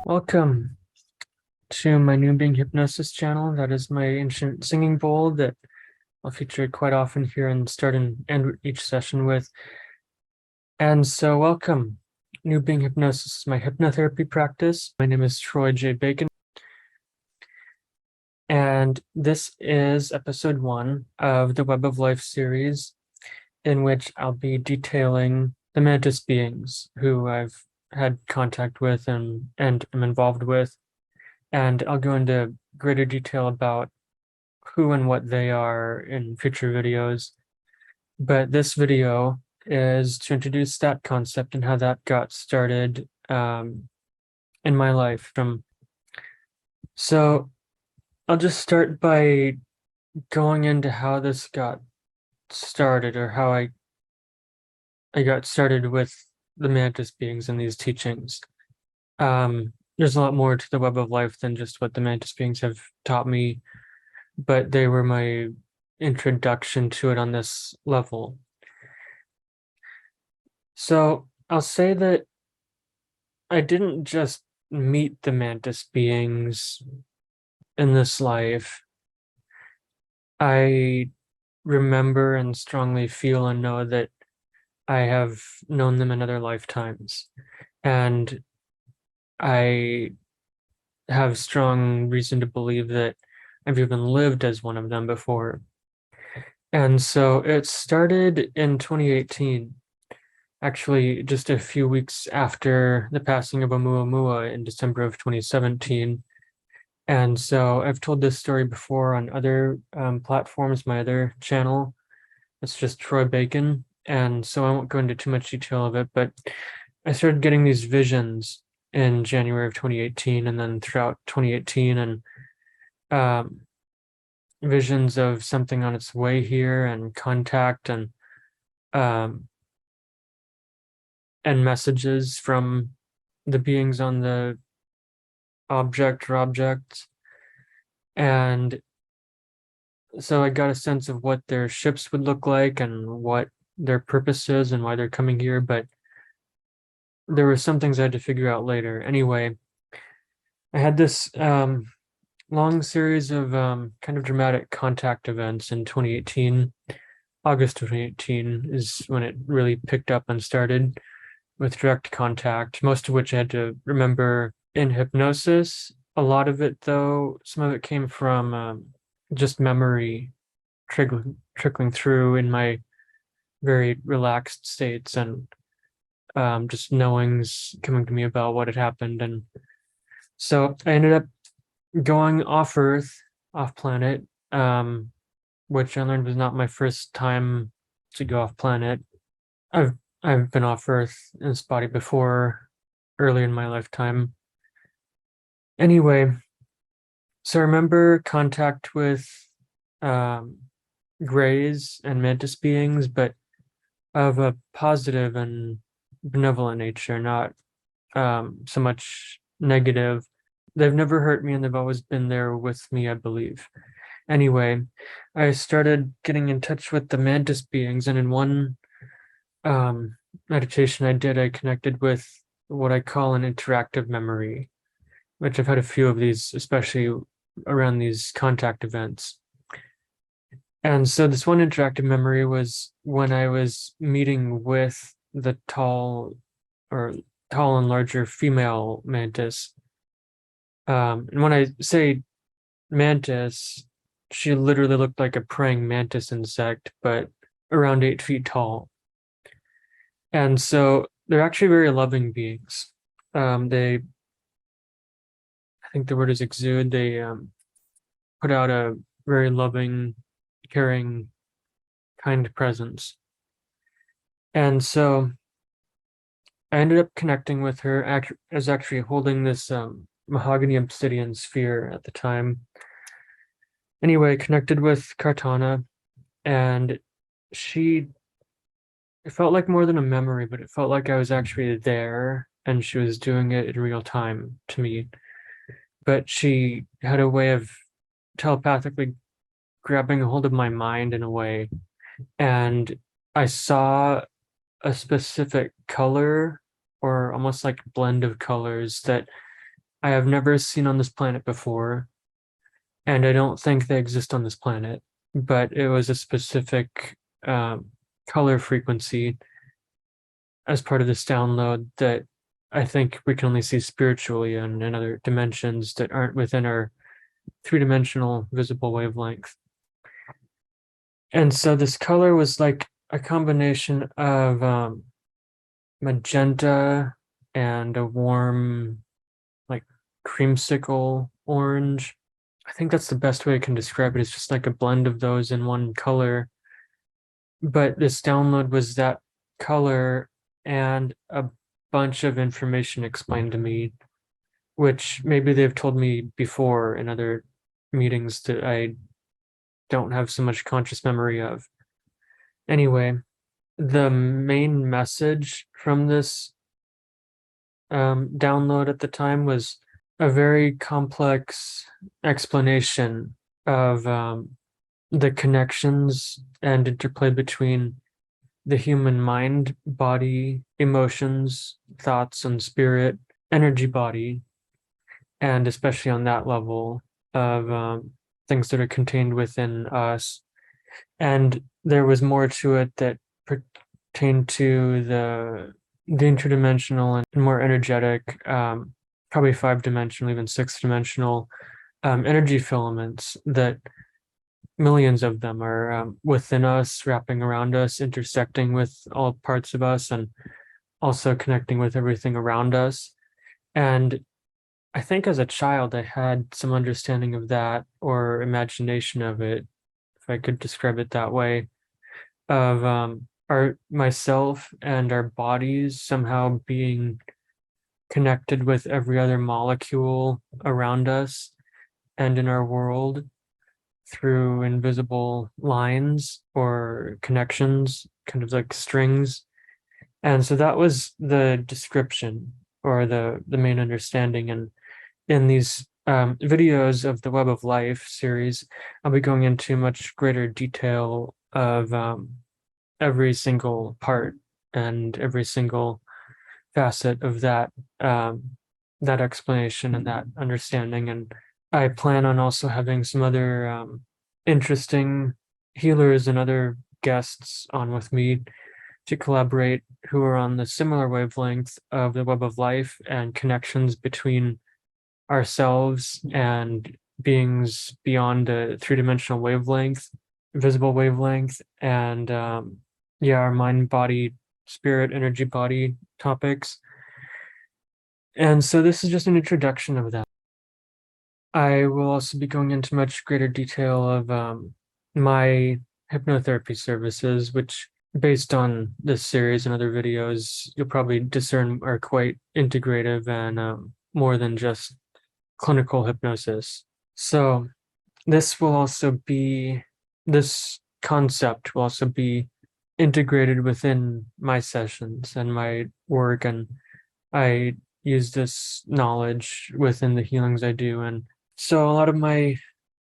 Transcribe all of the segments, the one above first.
Welcome to my New Being Hypnosis channel. That is my ancient singing bowl that I'll feature quite often here and start and end each session with. And so welcome. New Being Hypnosis is my hypnotherapy practice. My name is Troy J. Bacon. And this is episode 1 of the Web of Life series, in which I'll be detailing the mantis beings who I've had contact with and am involved with. And I'll go into greater detail about who and what they are in future videos. But this video is to introduce that concept and how that got started in my life. So I'll just start by going into how this got started, or how I got started with the mantis beings and these teachings. There's a lot more to the Web of Life than just what the mantis beings have taught me, but they were my introduction to it on this level. So I'll say that I didn't just meet the mantis beings in this life. I remember and strongly feel and know that I have known them in other lifetimes. And I have strong reason to believe that I've even lived as one of them before. And so it started in 2018, actually just a few weeks after the passing of Oumuamua in December of 2017. And so I've told this story before on other platforms, my other channel. It's just Troy Bacon. And so I won't go into too much detail of it, but I started getting these visions in January of 2018, and then throughout 2018, and visions of something on its way here, and contact, and messages from the beings on the object or objects. And so I got a sense of what their ships would look like and what their purpose is and why they're coming here, but there were some things I had to figure out later. Anyway, I had this long series of kind of dramatic contact events in 2018. August of 2018 is when it really picked up and started with direct contact, most of which I had to remember in hypnosis. A lot of it, though, some of it came from just memory trickling through in my very relaxed states, and just knowings coming to me about what had happened. And so I ended up going off Earth, off planet, which I learned was not my first time to go off planet. I've been off Earth in this body before, early in my lifetime. Anyway, so I remember contact with greys and mantis beings, but of a positive and benevolent nature, not so much negative. They've never hurt me, and they've always been there with me, I believe. Anyway, I started getting in touch with the mantis beings, and in one meditation I did, I connected with what I call an interactive memory, which I've had a few of these, especially around these contact events. And so this one interactive memory was when I was meeting with the tall and larger female mantis. And when I say mantis, she literally looked like a praying mantis insect, but around 8 feet tall. And so they're actually very loving beings. They, I think the word is exude. They put out a very loving, caring, kind presence. And so I ended up connecting with her. I was actually holding this mahogany obsidian sphere at the time. Anyway, connected with Cartana, and she, it felt like more than a memory, but it felt like I was actually there and she was doing it in real time to me. But she had a way of telepathically grabbing a hold of my mind in a way. And I saw a specific color or almost like blend of colors that I have never seen on this planet before. And I don't think they exist on this planet, but it was a specific um, color frequency as part of this download that I think we can only see spiritually and in other dimensions that aren't within our three-dimensional visible wavelength. And so this color was like a combination of magenta and a warm, like creamsicle orange. I think that's the best way I can describe it. It's just like a blend of those in one color. But this download was that color and a bunch of information explained to me, which maybe they've told me before in other meetings that I don't have so much conscious memory of. Anyway, the main message from this download at the time was a very complex explanation of the connections and interplay between the human mind, body, emotions, thoughts, and spirit, energy body, and especially on that level of things that are contained within us. And there was more to it that pertained to the interdimensional and more energetic, probably 5-dimensional, even 6-dimensional energy filaments that millions of them are within us, wrapping around us, intersecting with all parts of us, and also connecting with everything around us. And I think as a child, I had some understanding of that or imagination of it, if I could describe it that way, of our myself and our bodies somehow being connected with every other molecule around us and in our world through invisible lines or connections, kind of like strings. And so that was the description or the main understanding. And in these videos of the Web of Life series, I'll be going into much greater detail of every single part and every single facet of that explanation and that understanding. And I plan on also having some other interesting healers and other guests on with me to collaborate who are on the similar wavelength of the web of life and connections between ourselves and beings beyond the three-dimensional wavelength, visible wavelength, and yeah, our mind, body, spirit, energy, body topics. And so this is just an introduction of that. I will also be going into much greater detail of my hypnotherapy services, which, based on this series and other videos, you'll probably discern are quite integrative and more than just clinical hypnosis. So this concept will also be integrated within my sessions and my work, and I use this knowledge within the healings I do. And so a lot of my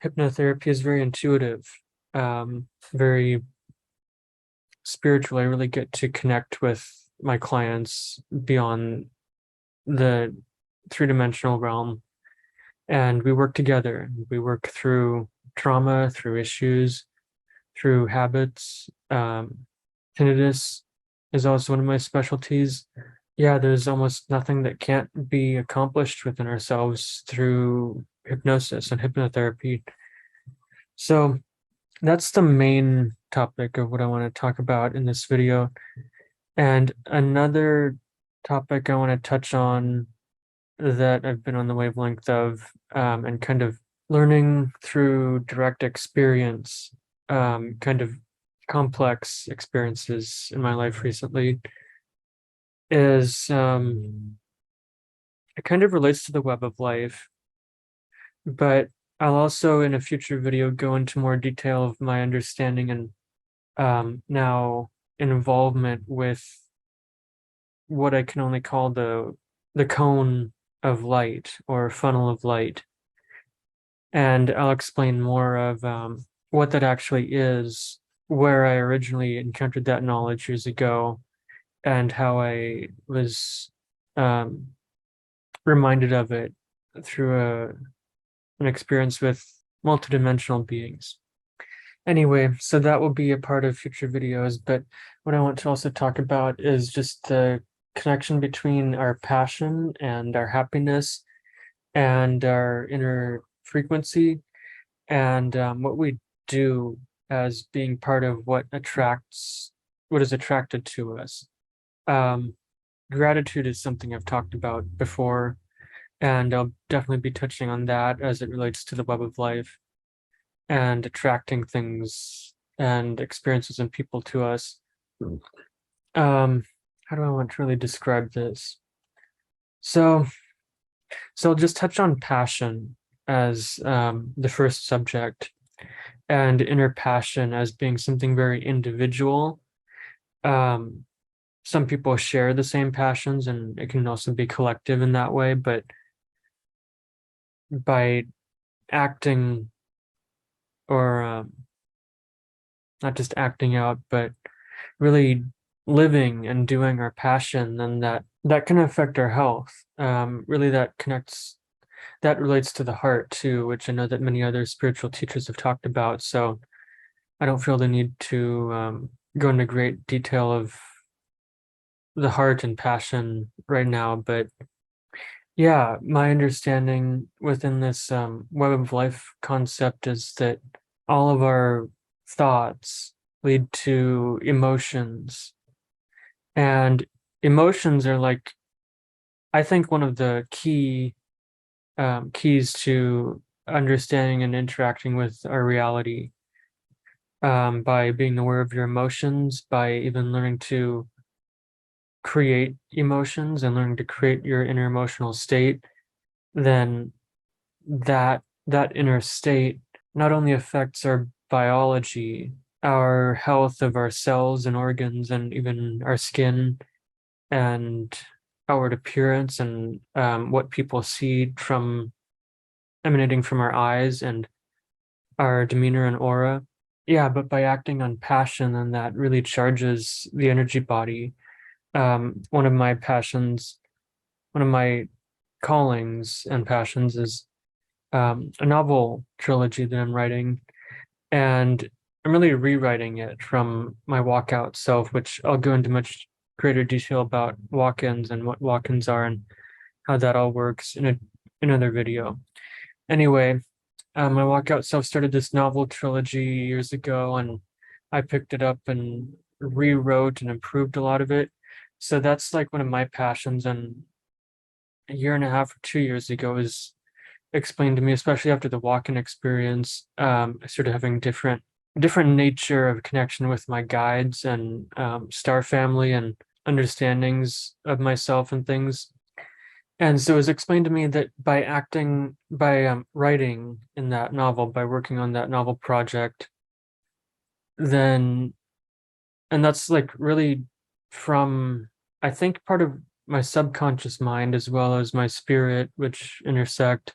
hypnotherapy is very intuitive, very spiritual. I really get to connect with my clients beyond the three-dimensional realm, and we work together. We work through trauma, through issues, through habits. Tinnitus is also one of my specialties. Yeah, there's almost nothing that can't be accomplished within ourselves through hypnosis and hypnotherapy. So that's the main topic of what I want to talk about in this video. And another topic I want to touch on that I've been on the wavelength of, and kind of learning through direct experience, kind of complex experiences in my life recently, is it kind of relates to the web of life, but I'll also in a future video go into more detail of my understanding and now involvement with what I can only call the cone of light or funnel of light. And I'll explain more of what that actually is, where I originally encountered that knowledge years ago, and how I was um, reminded of it through an experience with multidimensional beings. Anyway, so that will be a part of future videos, but what I want to also talk about is just the connection between our passion and our happiness and our inner frequency and what we do as being part of what is attracted to us. Um, Gratitude is something I've talked about before, and I'll definitely be touching on that as it relates to the web of life and attracting things and experiences and people to us. How do I want to really describe this? So, so I'll just touch on passion as the first subject, and inner passion as being something very individual. Um, some people share the same passions, and it can also be collective in that way. But by acting or not just acting out, but really living and doing our passion, then that can affect our health. Really, that relates to the heart too, which I know that many other spiritual teachers have talked about. So I don't feel the need to go into great detail of the heart and passion right now, but yeah, my understanding within this web of life concept is that all of our thoughts lead to emotions, and emotions are like, I think, one of the keys to understanding and interacting with our reality, by being aware of your emotions, by even learning to create emotions and learning to create your inner emotional state, then that inner state not only affects our biology, our health of our cells and organs, and even our skin and outward appearance, and what people see from emanating from our eyes and our demeanor and aura. Yeah, but by acting on passion, then that really charges the energy body. One of my passions, one of my callings and passions is a novel trilogy that I'm writing, and I'm really rewriting it from my walkout self, which I'll go into much greater detail about walk-ins and what walk-ins are and how that all works in another video. Anyway, my walkout self started this novel trilogy years ago, and I picked it up and rewrote and improved a lot of it. So that's like one of my passions, and a year and a half or 2 years ago was explained to me, especially after the walk-in experience. I started having different nature of connection with my guides and star family and understandings of myself and things. And so it was explained to me that by writing in that novel, by working on that novel project, then, and that's like really from, I think, part of my subconscious mind as well as my spirit, which intersect.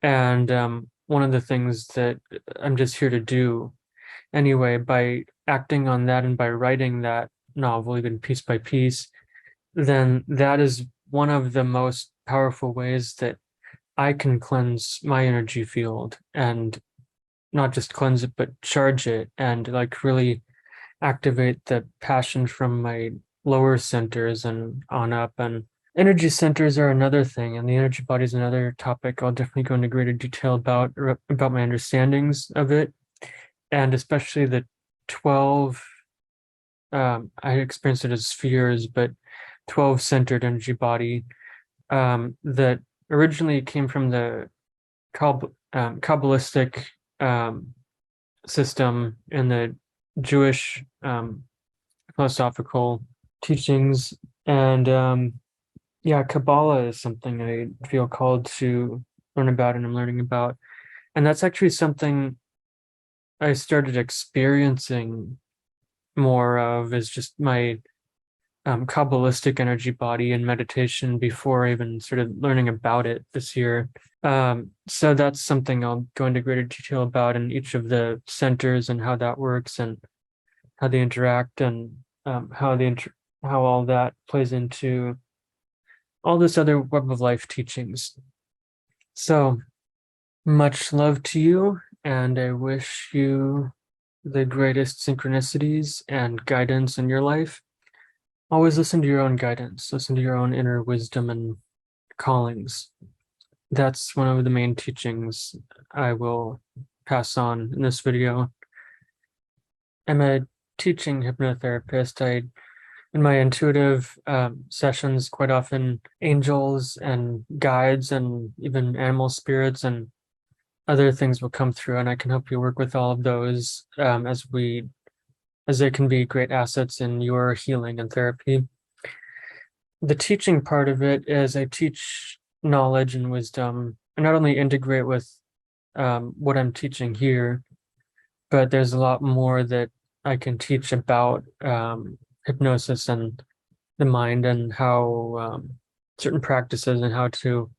And one of the things that I'm just here to do anyway, by acting on that and by writing that novel, even piece by piece, then that is one of the most powerful ways that I can cleanse my energy field, and not just cleanse it, but charge it and like really activate the passion from my lower centers and on up. And energy centers are another thing, and the energy body is another topic I'll definitely go into greater detail about my understandings of it, and especially the 12. I experienced it as spheres, but 12 centered energy body that originally came from the Kabbalistic system and the Jewish philosophical teachings. And yeah, Kabbalah is something I feel called to learn about and I'm learning about. And that's actually something I started experiencing more of is just my Kabbalistic energy body and meditation before I even started learning about it this year. So that's something I'll go into greater detail about in each of the centers and how that works and how they interact and how all that plays into all this other web of life teachings. So much love to you, and I wish you the greatest synchronicities and guidance in your life. Always listen to your own guidance, listen to your own inner wisdom and callings. That's one of the main teachings I will pass on in this video. I'm a teaching hypnotherapist. In my intuitive sessions, quite often angels and guides and even animal spirits and other things will come through, and I can help you work with all of those as they can be great assets in your healing and therapy. The teaching part of it is I teach knowledge and wisdom. I not only integrate with what I'm teaching here, but there's a lot more that I can teach about hypnosis and the mind and how certain practices and how to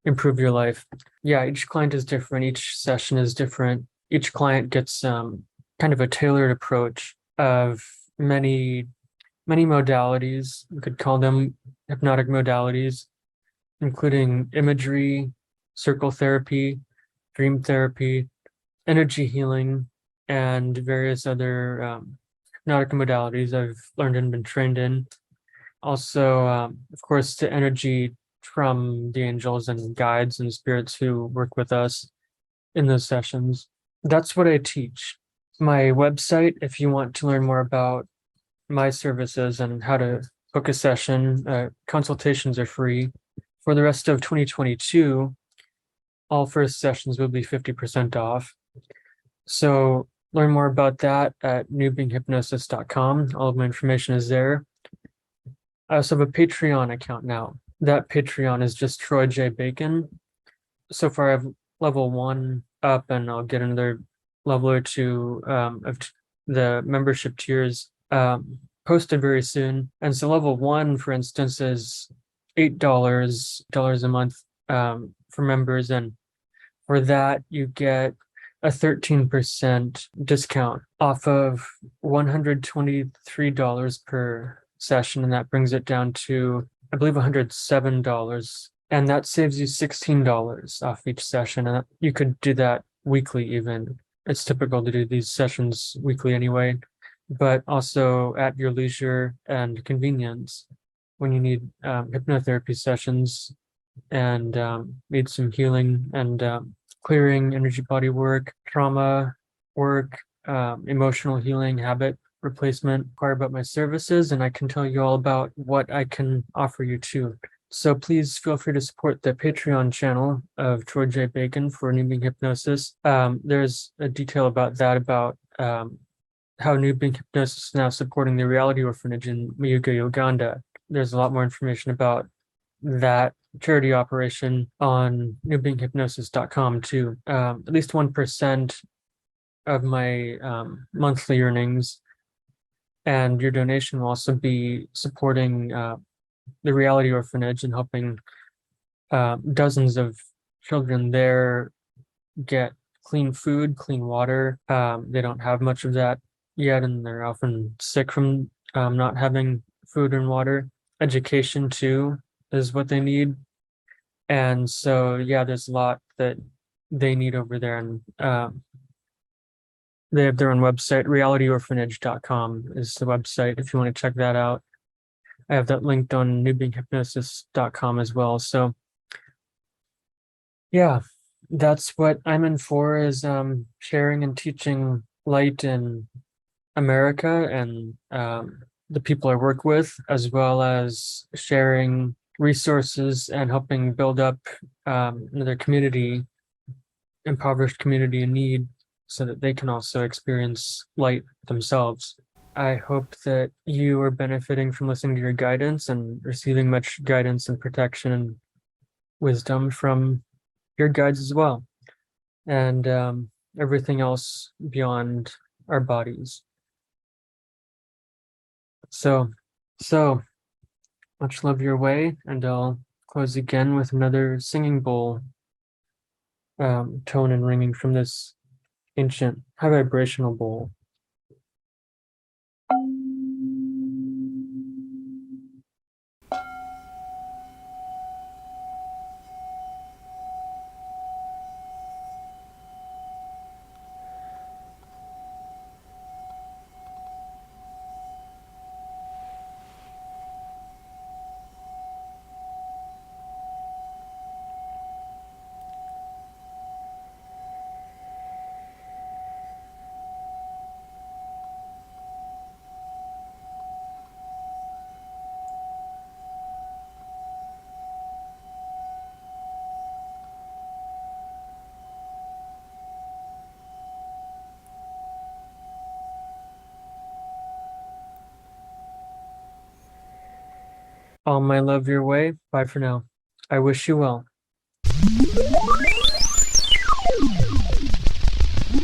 improve your life. Yeah, each client is different. Each session is different. Each client gets kind of a tailored approach of many modalities. We could call them hypnotic modalities, including imagery, circle therapy, dream therapy, energy healing, and various other hypnotic modalities I've learned and been trained in. Also, of course, the energy from the angels and guides and spirits who work with us in those sessions. That's what I teach. My website, if you want to learn more about my services and how to book a session, consultations are free. For the rest of 2022, all first sessions will be 50% off. So learn more about that at newbeinghypnosis.com. All of my information is there. I also have a Patreon account now. That Patreon is just Troy J. Bacon. So far, I have level 1 up, and I'll get another level or 2 of the membership tiers posted very soon. And so level 1, for instance, is $8 a month for members, and for that you get a 13% discount off of $123 per session, and that brings it down to, I believe, $107, and that saves you $16 off each session. And you could do that weekly even. It's typical to do these sessions weekly anyway, but also at your leisure and convenience when you need hypnotherapy sessions and need some healing and clearing, energy body work, trauma work, emotional healing, habit replacement, inquire about my services, and I can tell you all about what I can offer you too. So please feel free to support the Patreon channel of Troy J. Bacon for New Being Hypnosis. There's a detail about that, about how New Being Hypnosis is now supporting the Reality Orphanage in Mayuga, Uganda. There's a lot more information about that charity operation on newbeinghypnosis.com too. At least 1% of my monthly earnings and your donation will also be supporting the Reality Orphanage and helping dozens of children there get clean food, clean water. They don't have much of that yet, and they're often sick from not having food and water. Education too is what they need. And so, yeah, there's a lot that they need over there. And they have their own website, realityorphanage.com is the website if you want to check that out. I have that linked on newbeinghypnosis.com as well. So, yeah, that's what I'm in for, is sharing and teaching light in America and the people I work with, as well as sharing resources and helping build up another community, impoverished community in need, so that they can also experience light themselves. I hope that you are benefiting from listening to your guidance and receiving much guidance and protection and wisdom from your guides as well, and everything else beyond our bodies. So, so much love your way, and I'll close again with another singing bowl tone and ringing from this ancient high vibrational bowl. All my love your way. Bye for now. I wish you well.